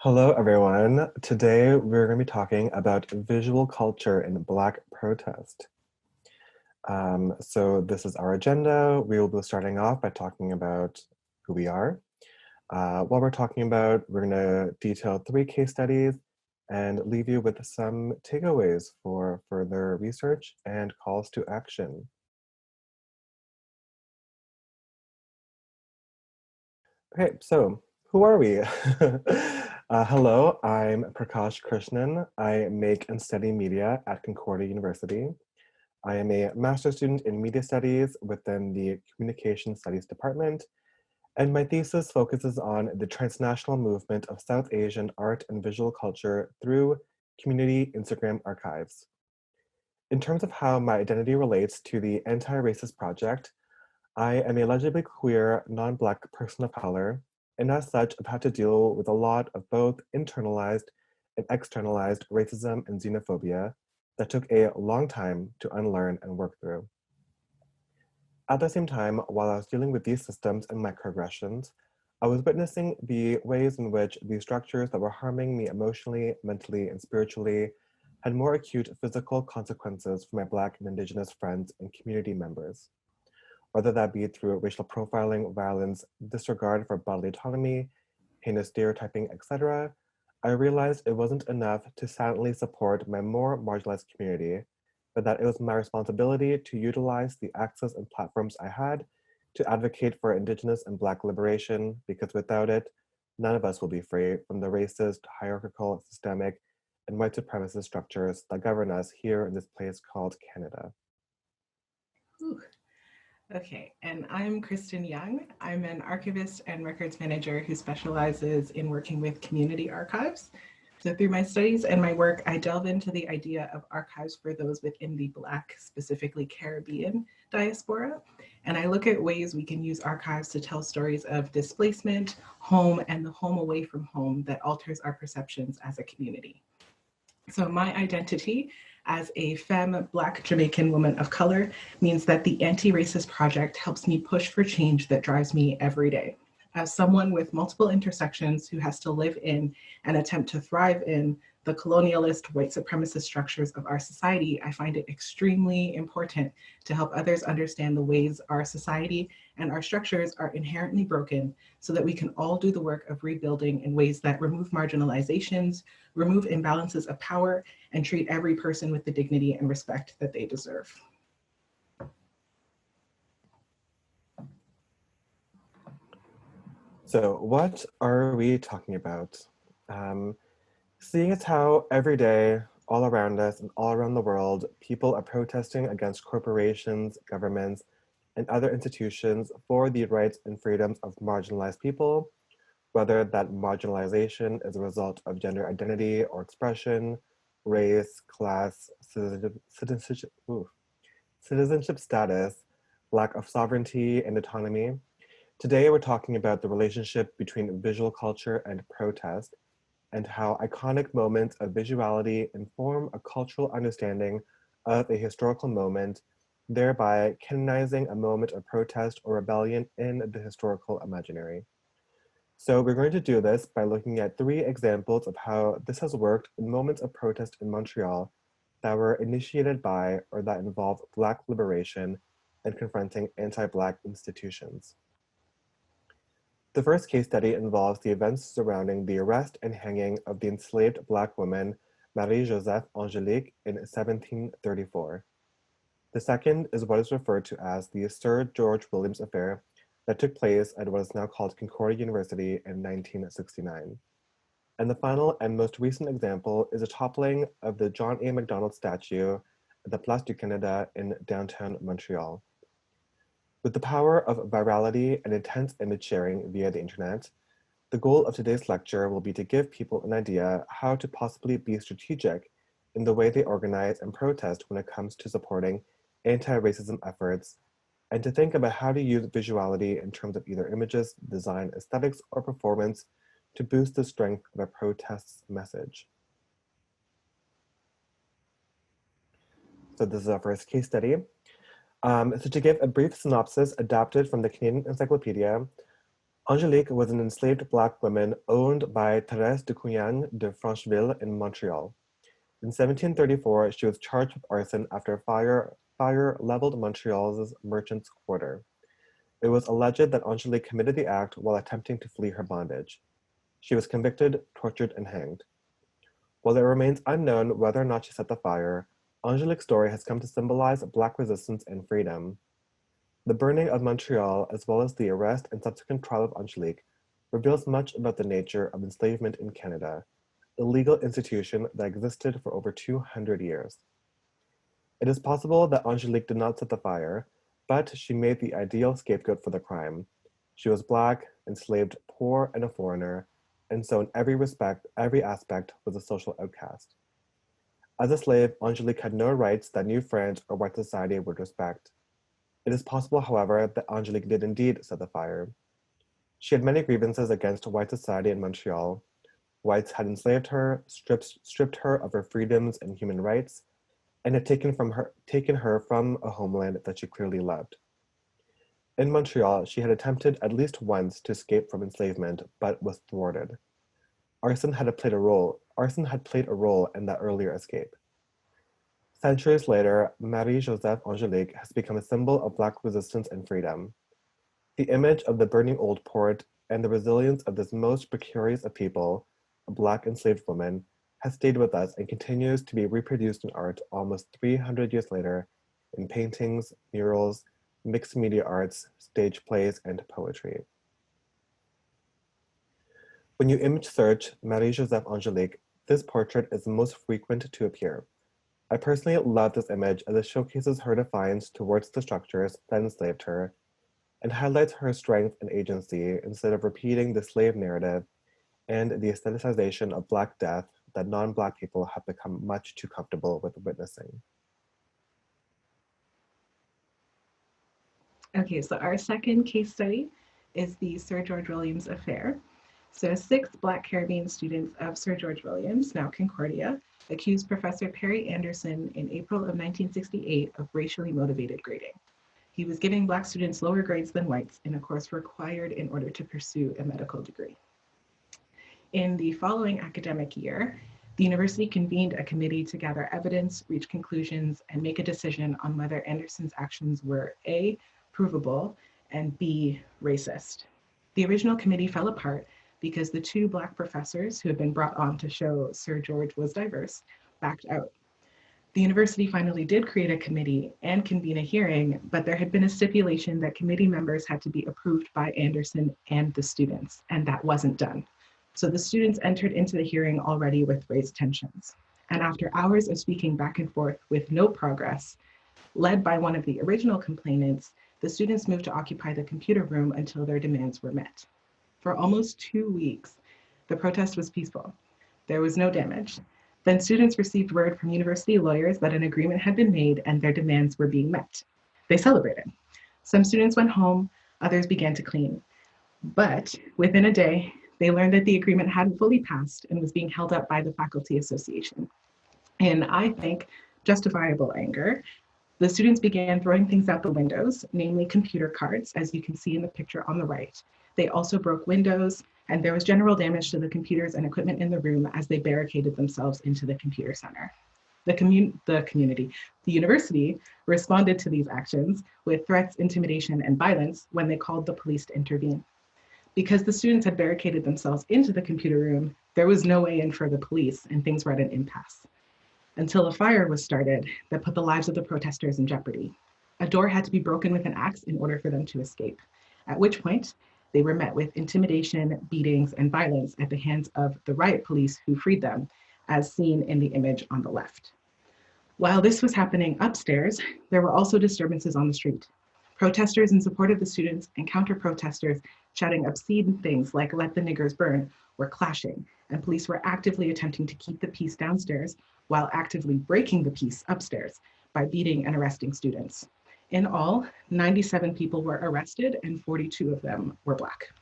Hello, everyone. Today, we're going to be talking about visual culture in Black protest. So this is our agenda. We will be starting off by talking about who we are. What we're talking about, we're going to detail 3 case studies and leave you with some takeaways for further research and calls to action. Okay, so who are we? Hello, I'm Prakash Krishnan. I make and study media at Concordia University. I am a master's student in media studies within the communication studies department, and my thesis focuses on the transnational movement of South Asian art and visual culture through community Instagram archives. In terms of how my identity relates to the Anti-Racist Project, I am a legibly queer, non-Black person of color, and as such, I've had to deal with a lot of both internalized and externalized racism and xenophobia that took a long time to unlearn and work through. At the same time, while I was dealing with these systems and microaggressions, I was witnessing the ways in which these structures that were harming me emotionally, mentally, and spiritually had more acute physical consequences for my Black and Indigenous friends and community members, whether that be through racial profiling, violence, disregard for bodily autonomy, heinous stereotyping, etc., I realized it wasn't enough to silently support my more marginalized community, but that it was my responsibility to utilize the access and platforms I had to advocate for Indigenous and Black liberation, because without it, none of us will be free from the racist, hierarchical, systemic, and white supremacist structures that govern us here in this place called Canada. Ooh. Okay, and I'm Kristen Young. I'm an archivist and records manager who specializes in working with community archives. So through my studies and my work, I delve into the idea of archives for those within the Black, specifically Caribbean diaspora. And I look at ways we can use archives to tell stories of displacement, home, and the home away from home that alters our perceptions as a community. So my identity as a femme Black Jamaican woman of color means that the Anti-Racist Project helps me push for change that drives me every day. As someone with multiple intersections who has to live in and attempt to thrive in the colonialist white supremacist structures of our society, I find it extremely important to help others understand the ways our society and our structures are inherently broken so that we can all do the work of rebuilding in ways that remove marginalizations, remove imbalances of power, and treat every person with the dignity and respect that they deserve. So what are we talking about? Um, Seeing as how every day, all around us and all around the world, people are protesting against corporations, governments, and other institutions for the rights and freedoms of marginalized people, whether that marginalization is a result of gender identity or expression, race, class, citizenship status, lack of sovereignty and autonomy. Today, we're talking about the relationship between visual culture and protest, and how iconic moments of visuality inform a cultural understanding of a historical moment, thereby canonizing a moment of protest or rebellion in the historical imaginary. So we're going to do this by looking at 3 examples of how this has worked in moments of protest in Montreal that were initiated by or that involved Black liberation and confronting anti-Black institutions. The first case study involves the events surrounding the arrest and hanging of the enslaved Black woman Marie-Joseph Angelique in 1734. The second is what is referred to as the Sir George Williams Affair that took place at what is now called Concordia University in 1969. And the final and most recent example is a toppling of the John A. Macdonald statue at the Place du Canada in downtown Montreal. With the power of virality and intense image sharing via the internet, the goal of today's lecture will be to give people an idea how to possibly be strategic in the way they organize and protest when it comes to supporting anti-racism efforts, and to think about how to use visuality in terms of either images, design, aesthetics, or performance to boost the strength of a protest's message. So this is our first case study. So to give a brief synopsis adapted from the Canadian Encyclopedia, Angelique was an enslaved Black woman owned by Thérèse de Cuyang de Francheville in Montreal. In 1734, she was charged with arson after fire leveled Montreal's merchants' quarter. It was alleged that Angelique committed the act while attempting to flee her bondage. She was convicted, tortured, and hanged. While it remains unknown whether or not she set the fire, Angelique's story has come to symbolize Black resistance and freedom. The burning of Montreal, as well as the arrest and subsequent trial of Angelique, reveals much about the nature of enslavement in Canada, a legal institution that existed for over 200 years. It is possible that Angelique did not set the fire, but she made the ideal scapegoat for the crime. She was Black, enslaved, poor, and a foreigner, and so in every respect, every aspect was a social outcast. As a slave, Angelique had no rights that New France or white society would respect. It is possible, however, that Angelique did indeed set the fire. She had many grievances against white society in Montreal. Whites had enslaved her, stripped her of her freedoms and human rights, and had taken her from a homeland that she clearly loved. In Montreal, she had attempted at least once to escape from enslavement, but was thwarted. Arson had played a role in that earlier escape. Centuries later, Marie-Joseph Angelique has become a symbol of Black resistance and freedom. The image of the burning old port and the resilience of this most precarious of people, a Black enslaved woman, has stayed with us and continues to be reproduced in art almost 300 years later in paintings, murals, mixed media arts, stage plays, and poetry. When you image search Marie-Joseph Angelique, this portrait is the most frequent to appear. I personally love this image as it showcases her defiance towards the structures that enslaved her and highlights her strength and agency instead of repeating the slave narrative and the aestheticization of Black death that non-Black people have become much too comfortable with witnessing. Okay, so our second case study is the Sir George Williams affair. So 6 Black Caribbean students of Sir George Williams, now Concordia, accused Professor Perry Anderson in April of 1968 of racially motivated grading. He was giving Black students lower grades than whites in a course required in order to pursue a medical degree. In the following academic year, the university convened a committee to gather evidence, reach conclusions, and make a decision on whether Anderson's actions were A, provable, and B, racist. The original committee fell apart because the 2 Black professors who had been brought on to show Sir George was diverse backed out. The university finally did create a committee and convene a hearing, but there had been a stipulation that committee members had to be approved by Anderson and the students, and that wasn't done. So the students entered into the hearing already with raised tensions. And after hours of speaking back and forth with no progress, led by one of the original complainants, the students moved to occupy the computer room until their demands were met. For almost 2 weeks, the protest was peaceful. There was no damage. Then students received word from university lawyers that an agreement had been made and their demands were being met. They celebrated. Some students went home, others began to clean. But within a day, they learned that the agreement hadn't fully passed and was being held up by the faculty association. In, I think, justifiable anger, the students began throwing things out the windows, namely computer cards, as you can see in the picture on the right. They also broke windows, and there was general damage to the computers and equipment in the room as they barricaded themselves into the computer center. The university responded to these actions with threats, intimidation, and violence when they called the police to intervene. Because the students had barricaded themselves into the computer room, there was no way in for the police, and things were at an impasse. Until a fire was started that put the lives of the protesters in jeopardy. A door had to be broken with an axe in order for them to escape, at which point they were met with intimidation, beatings, and violence at the hands of the riot police who freed them, as seen in the image on the left. While this was happening upstairs, there were also disturbances on the street. Protesters in support of the students and counter-protesters shouting obscene things like "let the niggers burn" were clashing, and police were actively attempting to keep the peace downstairs while actively breaking the peace upstairs by beating and arresting students. In all, 97 people were arrested and 42 of them were Black.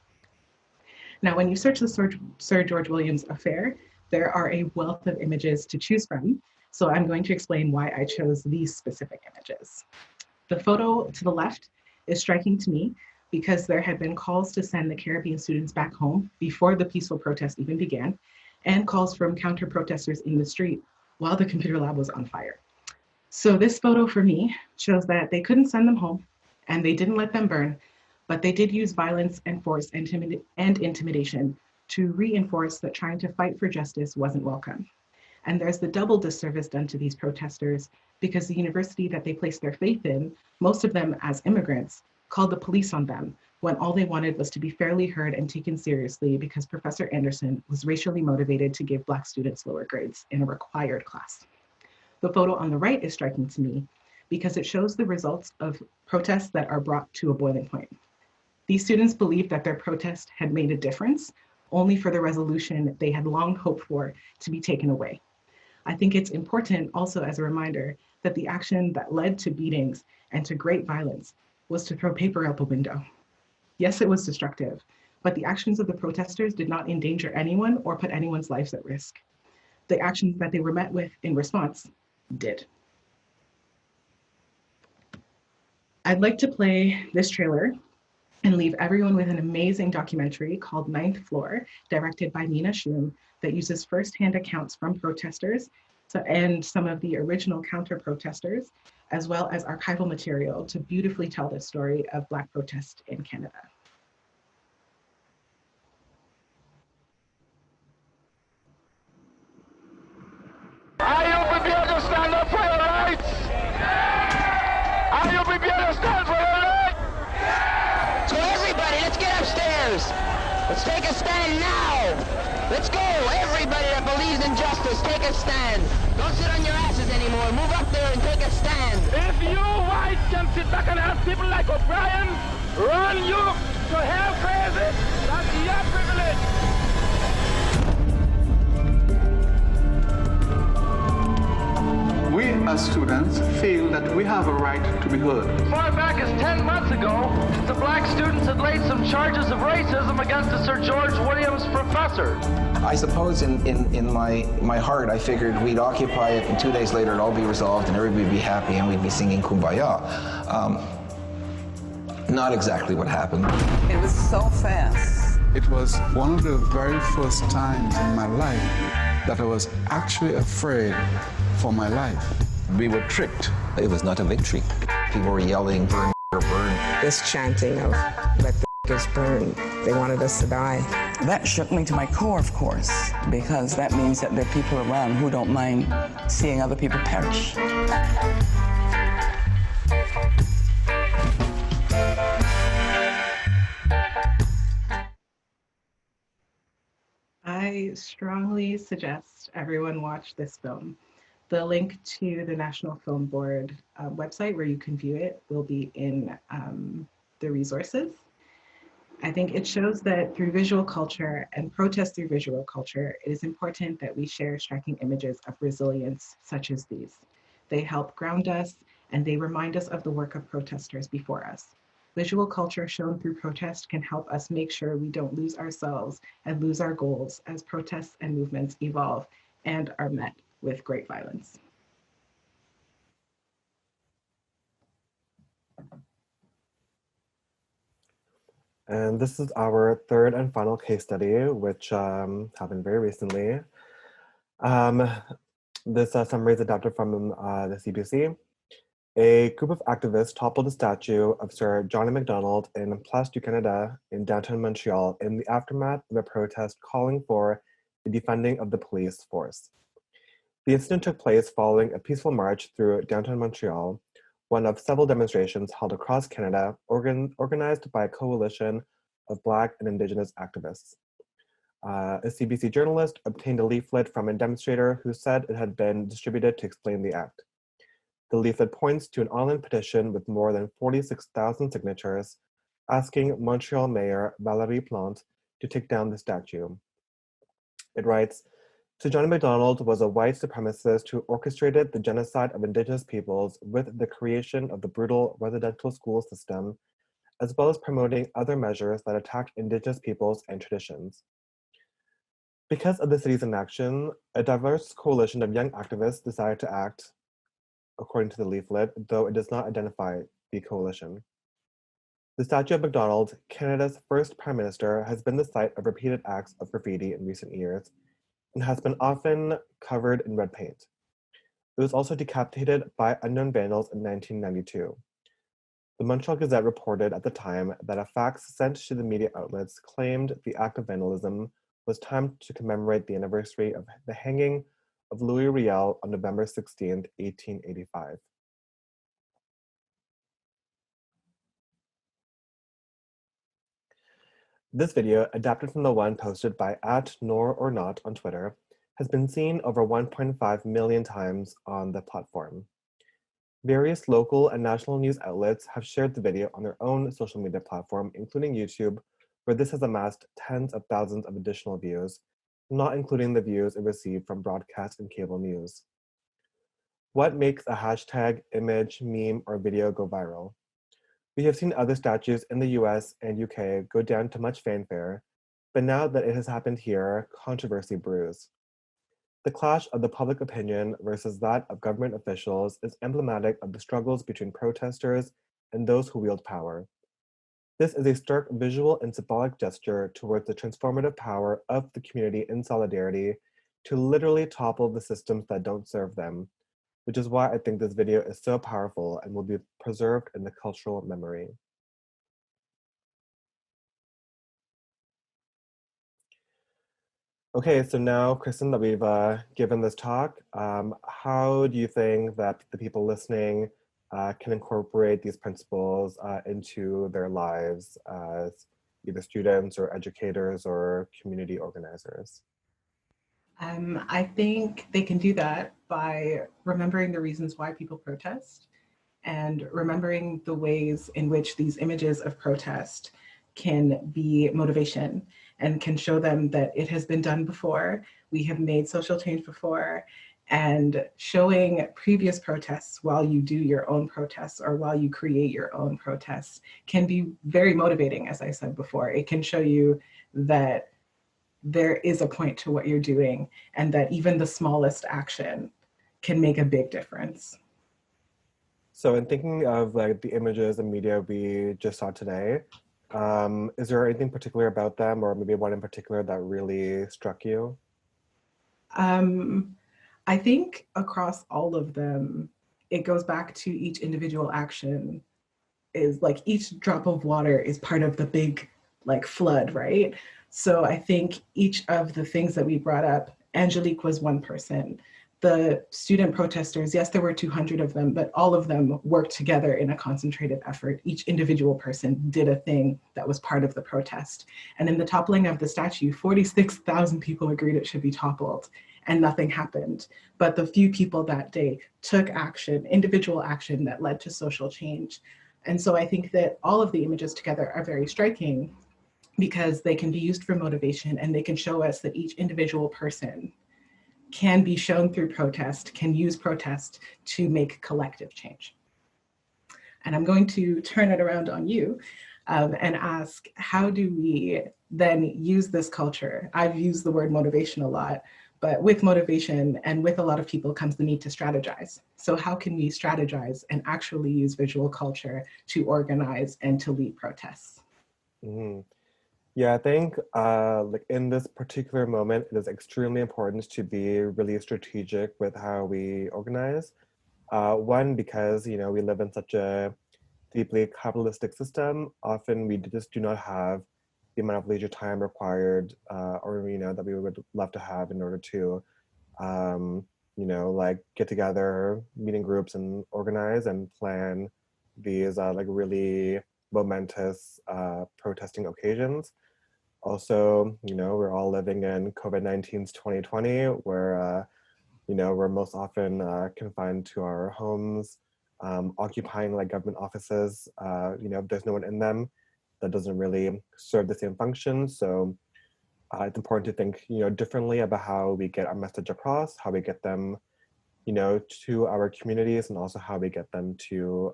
Now, when you search the Sir George Williams affair, there are a wealth of images to choose from, so I'm going to explain why I chose these specific images. The photo to the left is striking to me, because there had been calls to send the Caribbean students back home before the peaceful protest even began, and calls from counter-protesters in the street while the computer lab was on fire. So this photo for me shows that they couldn't send them home and they didn't let them burn, but they did use violence and force and intimidation to reinforce that trying to fight for justice wasn't welcome. And there's the double disservice done to these protesters because the university that they placed their faith in, most of them as immigrants, called the police on them when all they wanted was to be fairly heard and taken seriously because Professor Anderson was racially motivated to give Black students lower grades in a required class. The photo on the right is striking to me because it shows the results of protests that are brought to a boiling point. These students believed that their protest had made a difference, only for the resolution they had long hoped for to be taken away. I think it's important also as a reminder that the action that led to beatings and to great violence was to throw paper out the window. Yes, it was destructive, but the actions of the protesters did not endanger anyone or put anyone's lives at risk. The actions that they were met with in response did. I'd like to play this trailer and leave everyone with an amazing documentary called Ninth Floor, directed by Nina Shum, that uses firsthand accounts from protesters and some of the original counter-protesters, as well as archival material to beautifully tell the story of Black protest in Canada. Are you prepared to stand up for your rights? Are you prepared to stand for your rights? So everybody, let's get upstairs. Let's take a stand now. Let's go. Everybody that believes in justice, take a stand. Don't sit on your asses anymore. Move up there and take a stand. If you whites can sit back and have people like O'Brien run you to hell crazy, that's your privilege. We as students feel that we have a right to be heard. As far back as 10 months ago, the Black students had laid some charges of racism against a Sir George Williams professor. I suppose in my heart, I figured we'd occupy it and 2 days later it'd all be resolved and everybody would be happy and we'd be singing Kumbaya. Not exactly what happened. It was so fast. It was one of the very first times in my life that I was actually afraid for my life. We were tricked. It was not a victory. People were yelling, burn, burn. This chanting of let the burn, they wanted us to die. That shook me to my core, of course, because that means that there are people around who don't mind seeing other people perish. I strongly suggest everyone watch this film. The link to the National Film Board website where you can view it will be in the resources. I think it shows that through visual culture and protest through visual culture, it is important that we share striking images of resilience such as these. They help ground us and they remind us of the work of protesters before us. Visual culture shown through protest can help us make sure we don't lose ourselves and lose our goals as protests and movements evolve and are met with great violence. And this is our third and final case study, which happened very recently. This summary is adapted from the CBC. A group of activists toppled the statue of Sir John MacDonald in Place du Canada in downtown Montreal in the aftermath of a protest calling for the defunding of the police force. The incident took place following a peaceful march through downtown Montreal, one of several demonstrations held across Canada, organized by a coalition of Black and Indigenous activists. A CBC journalist obtained a leaflet from a demonstrator who said it had been distributed to explain the act. The leaflet points to an online petition with more than 46,000 signatures asking Montreal Mayor Valérie Plante to take down the statue. It writes, Sir John MacDonald was a white supremacist who orchestrated the genocide of Indigenous peoples with the creation of the brutal residential school system, as well as promoting other measures that attacked Indigenous peoples and traditions. Because of the city's inaction, a diverse coalition of young activists decided to act, according to the leaflet, though it does not identify the coalition. The statue of Macdonald, Canada's first Prime Minister, has been the site of repeated acts of graffiti in recent years and has been often covered in red paint. It was also decapitated by unknown vandals in 1992. The Montreal Gazette reported at the time that a fax sent to the media outlets claimed the act of vandalism was timed to commemorate the anniversary of the hanging of Louis Riel on November 16, 1885. This video, adapted from the one posted by @nor_or_not on Twitter, has been seen over 1.5 million times on the platform. Various local and national news outlets have shared the video on their own social media platform, including YouTube, where this has amassed tens of thousands of additional views, not including the views it received from broadcast and cable news. What makes a hashtag, image, meme, or video go viral? We have seen other statues in the US and UK go down to much fanfare, but now that it has happened here, controversy brews. The clash of the public opinion versus that of government officials is emblematic of the struggles between protesters and those who wield power. This is a stark visual and symbolic gesture towards the transformative power of the community in solidarity to literally topple the systems that don't serve them, which is why I think this video is so powerful and will be preserved in the cultural memory. Okay, so now, Kristen, that we've given this talk, how do you think that the people listening can incorporate these principles into their lives as either students or educators or community organizers? I think they can do that by remembering the reasons why people protest and remembering the ways in which these images of protest can be motivation and can show them that it has been done before, we have made social change before, and showing previous protests while you do your own protests or while you create your own protests can be very motivating, as I said before. It can show you that there is a point to what you're doing and that even the smallest action can make a big difference. So in thinking of like the images and media we just saw today, is there anything particular about them or maybe one in particular that really struck you? I think across all of them, it goes back to each individual action is like each drop of water is part of the big like flood, right? So I think each of the things that we brought up, Angelique was one person. The student protesters, yes, there were 200 of them, but all of them worked together in a concentrated effort. Each individual person did a thing that was part of the protest. And in the toppling of the statue, 46,000 people agreed it should be toppled and nothing happened. But the few people that day took action, individual action that led to social change. And so I think that all of the images together are very striking because they can be used for motivation and they can show us that each individual person can be shown through protest, can use protest to make collective change. And I'm going to turn it around on you and ask, how do we then use this culture? I've used the word motivation a lot, but with motivation and with a lot of people comes the need to strategize. So how can we strategize and actually use visual culture to organize and to lead protests? Mm-hmm. Yeah, I think like in this particular moment, it is extremely important to be really strategic with how we organize. One, because we live in such a deeply capitalistic system. Often we just do not have the amount of leisure time required, or that we would love to have in order to, like get together, meeting groups, and organize and plan these like really momentous protesting occasions. Also, we're all living in COVID-19's 2020, where, we're most often confined to our homes, occupying like government offices. If there's no one in them, that doesn't really serve the same function. So it's important to think, differently about how we get our message across, how we get them, to our communities, and also how we get them to,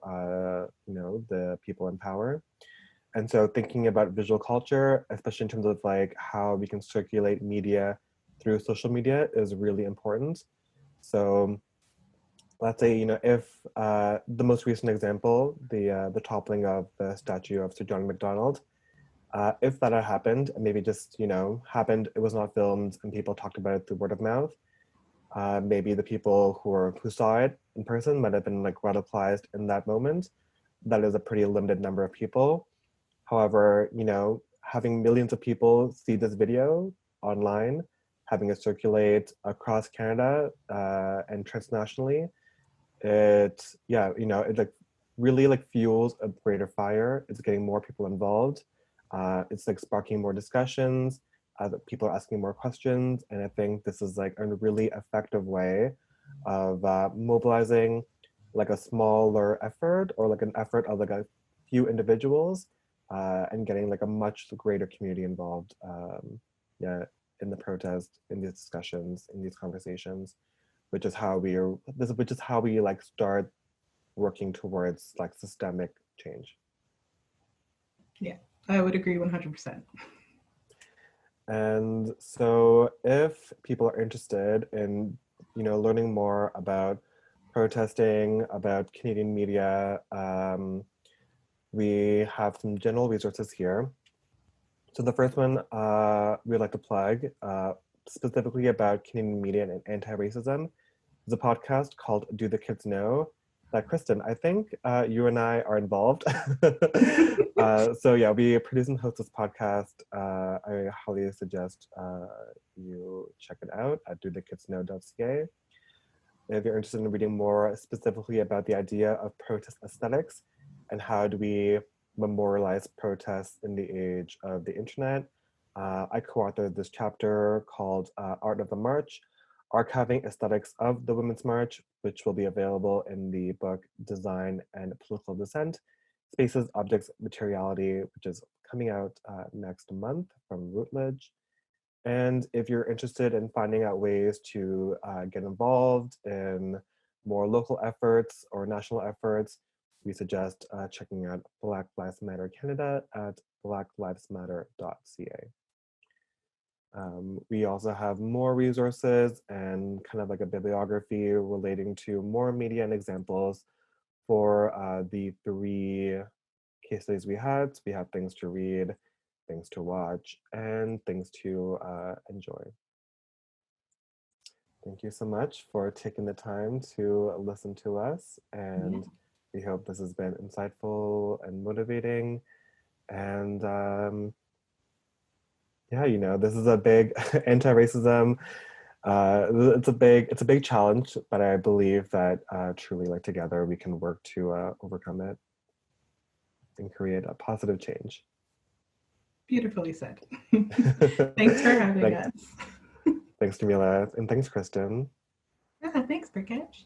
the people in power. And so thinking about visual culture, especially in terms of like how we can circulate media through social media, is really important. So let's say, if the most recent example, the toppling of the statue of Sir John Macdonald, if that had happened, and maybe just, happened, it was not filmed and people talked about it through word of mouth, maybe the people who saw it in person might have been like radicalized in that moment. That is a pretty limited number of people. However, having millions of people see this video online, having it circulate across Canada and transnationally, it like really like fuels a greater fire. It's getting more people involved. It's like sparking more discussions. People are asking more questions, and I think this is like a really effective way of mobilizing like a smaller effort, or like an effort of like a few individuals, and getting like a much greater community involved. In the protest, in these discussions, in these conversations, which is how we like start working towards like systemic change. Yeah, I would agree 100%. And so if people are interested in, learning more about protesting, about Canadian media, we have some general resources here. So the first one we'd like to plug, specifically about Canadian media and anti-racism, is a podcast called Do the Kids Know? That Kristen, I think you and I are involved. So yeah, we produce and host this podcast. I highly suggest you check it out at dothekidsknow.ca. If you're interested in reading more specifically about the idea of protest aesthetics and how do we memorialize protests in the age of the internet, I co-authored this chapter called Art of the March, Archiving Aesthetics of the Women's March, which will be available in the book Design and Political Dissent, Spaces, Objects, Materiality, which is coming out next month from Routledge. And if you're interested in finding out ways to get involved in more local efforts or national efforts, we suggest checking out Black Lives Matter Canada at blacklivesmatter.ca. We also have more resources and kind of like a bibliography relating to more media and examples for the 3 case studies we had. So we have things to read, things to watch, and things to enjoy. Thank you so much for taking the time to listen to us, and we hope this has been insightful and motivating. And this is a big anti-racism. It's a big challenge, but I believe that truly, like together, we can work to overcome it and create a positive change. Beautifully said. Thanks for having us. Thanks, Jamila, and thanks, Kristen. Thanks, Prakash.